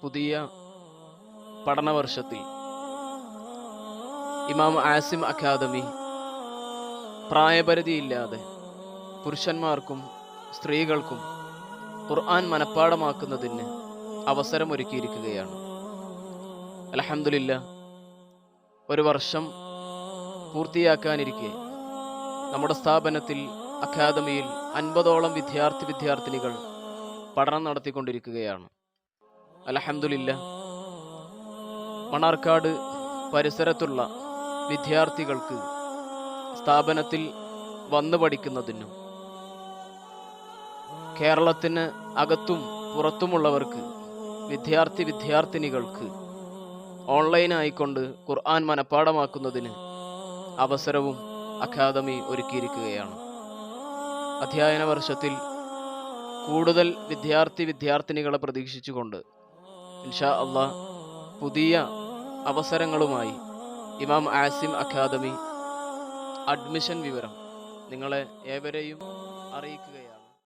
പുതിയ പഠനവർഷത്തിൽ ഇമാം ആസിം അക്കാദമി പ്രായപരിധിയില്ലാതെ പുരുഷന്മാർക്കും സ്ത്രീകൾക്കും ഖുർആൻ മനഃപ്പാഠമാക്കുന്നതിന് അവസരമൊരുക്കിയിരിക്കുകയാണ്. അൽഹംദുലില്ലാഹ്, ഒരു വർഷം പൂർത്തിയാക്കാനിരിക്കെ നമ്മുടെ സ്ഥാപനത്തിൽ അക്കാദമിയിൽ 50ഓളം വിദ്യാർത്ഥിനികൾ പഠനം നടത്തിക്കൊണ്ടിരിക്കുകയാണ്. അൽഹംദുലില്ലാഹ്, മണ്ണാർക്കാട് പരിസരത്തുള്ള വിദ്യാർത്ഥികൾക്ക് സ്ഥാപനത്തിൽ വന്നു പഠിക്കുന്നതിനും കേരളത്തിന് അകത്തും പുറത്തുമുള്ളവർക്ക് വിദ്യാർത്ഥിനികൾക്ക് ഓൺലൈനായിക്കൊണ്ട് ഖുർആൻ മനഃപ്പാഠമാക്കുന്നതിന് അവസരവും അക്കാദമി ഒരുക്കിയിരിക്കുകയാണ്. അധ്യയന വർഷത്തിൽ കൂടുതൽ വിദ്യാർത്ഥിനികളെ പ്രതീക്ഷിച്ചുകൊണ്ട് ഇൻഷാ അല്ലാഹ് പുതിയ അവസരങ്ങളുമായി ഇമാം ആസിം അക്കാദമി അഡ്മിഷൻ വിവരം നിങ്ങളെ ഏവരെയും അറിയിക്കുകയാണ്.